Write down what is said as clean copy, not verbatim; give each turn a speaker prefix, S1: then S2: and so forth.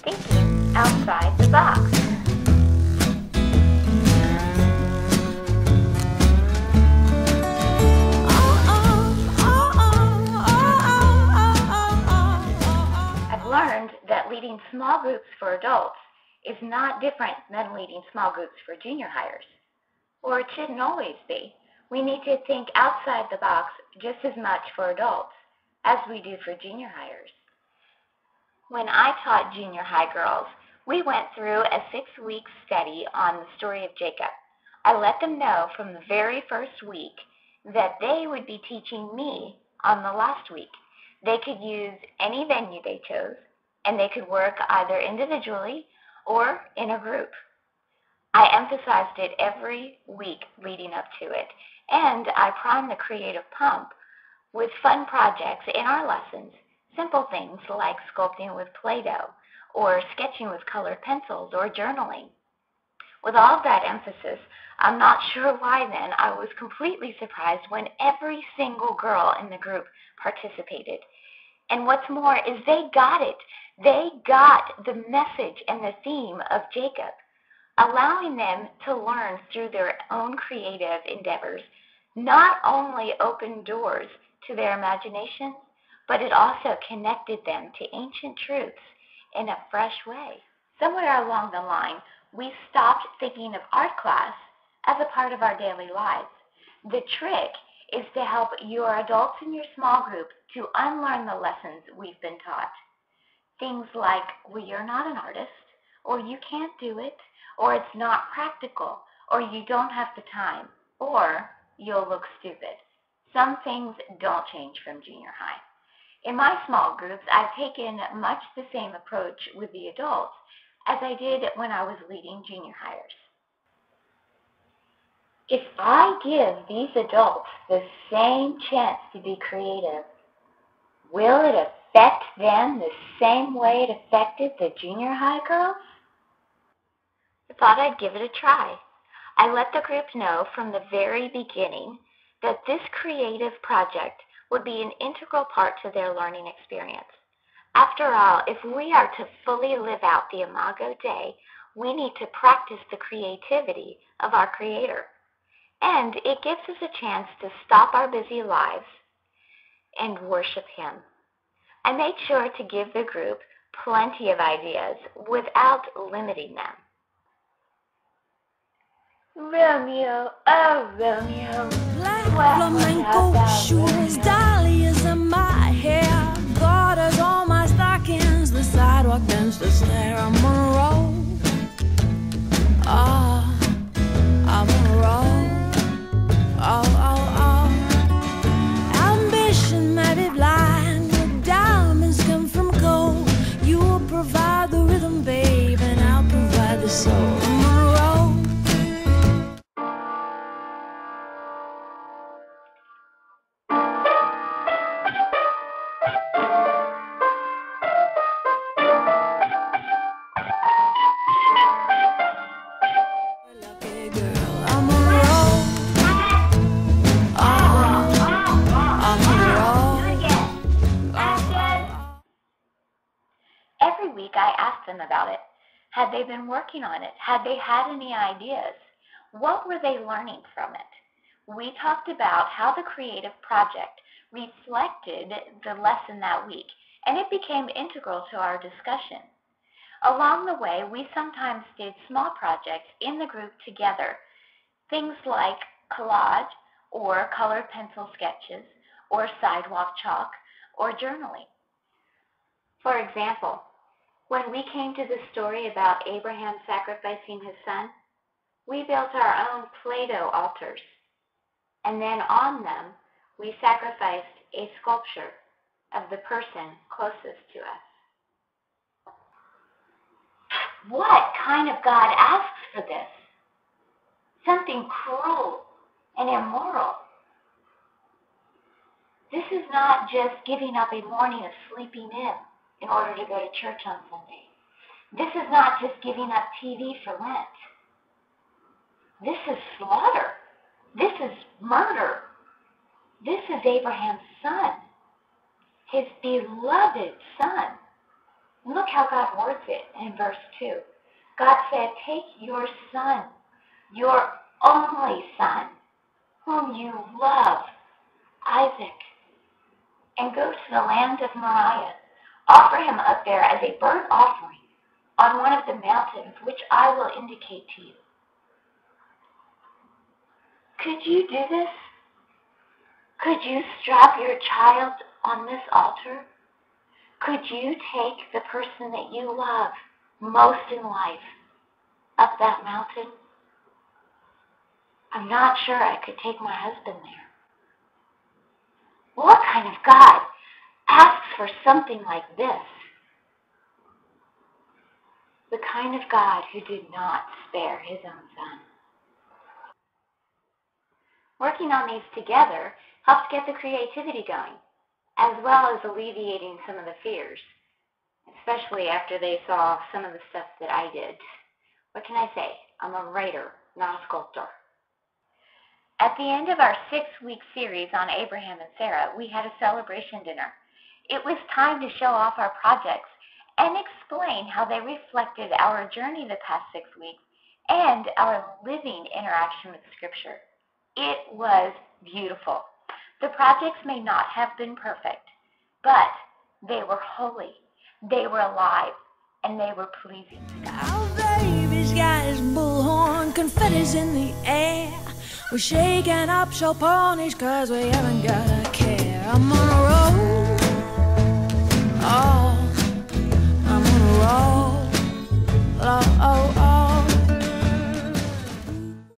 S1: thinking outside the box. I've learned that leading small groups for adults is not different than leading small groups for junior hires. Or it shouldn't always be. We need to think outside the box just as much for adults as we do for junior hires. When I taught junior high girls, we went through a 6-week study on the story of Jacob. I let them know from the very first week that they would be teaching me on the last week. They could use any venue they chose, and they could work either individually or in a group. I emphasized it every week leading up to it, and I primed the creative pump with fun projects in our lessons, simple things like sculpting with Play-Doh or sketching with colored pencils or journaling. With all of that emphasis, I'm not sure why then I was completely surprised when every single girl in the group participated. And what's more is they got it. They got the message and the theme of Jacob. Allowing them to learn through their own creative endeavors not only opened doors to their imagination, but it also connected them to ancient truths in a fresh way. Somewhere along the line, we stopped thinking of art class as a part of our daily lives. The trick is to help your adults in your small group to unlearn the lessons we've been taught. Things like, well, you're not an artist, or you can't do it, or it's not practical, or you don't have the time, or you'll look stupid. Some things don't change from junior high. In my small groups, I've taken much the same approach with the adults as I did when I was leading junior hires. If I give these adults the same chance to be creative, will it affect them the same way it affected the junior high girls? I thought I'd give it a try. I let the group know from the very beginning that this creative project would be an integral part to their learning experience. After all, if we are to fully live out the Imago Dei, we need to practice the creativity of our Creator. And it gives us a chance to stop our busy lives and worship Him. I made sure to give the group plenty of ideas without limiting them. Romeo, oh Romeo,
S2: black flamenco shoes, dahlias in my hair, garters on my stockings, the sidewalk bends the snare. I'm on a roll, I'm on a roll, ambition may be blind, but diamonds come from gold. You will provide the rhythm, babe, and I'll provide the soul. I'm on a roll.
S1: Every week I asked them about it. Had they been working on it? Had they had any ideas? What were they learning from it? We talked about how the creative project reflected the lesson that week, and it became integral to our discussion. Along the way, we sometimes did small projects in the group together, things like collage or colored pencil sketches or sidewalk chalk or journaling. For example, when we came to the story about Abraham sacrificing his son, we built our own Play-Doh altars, and then on them we sacrificed a sculpture of the person closest to us. What kind of God asks for this? Something cruel and immoral. This is not just giving up a morning of sleeping in order to go to church on Sunday. This is not just giving up TV for Lent. This is slaughter. This is murder. This is Abraham's son, his beloved son. Look how God words it in verse 2. God said, take your son, your only son, whom you love, Isaac, and go to the land of Moriah. Offer him up there as a burnt offering on one of the mountains which I will indicate to you. Could you do this? Could you strap your child on this altar? Could you take the person that you love most in life up that mountain? I'm not sure I could take my husband there. What kind of God asks for something like this? The kind of God who did not spare his own son. Working on these together helps get the creativity going, as well as alleviating some of the fears, especially after they saw some of the stuff that I did. What can I say? I'm a writer, not a sculptor. At the end of our 6-week series on Abraham and Sarah, we had a celebration dinner. It was time to show off our projects and explain how they reflected our journey the past 6 weeks and our living interaction with Scripture. It was beautiful. The projects may not have been perfect, but they were holy, they were alive, and they were pleasing to God.
S2: Our baby's got his bullhorn, confetti's in the air. We're shaking up so ponies 'cause we haven't got a care. I'm on a roll, oh, I'm on a roll, oh, oh, oh.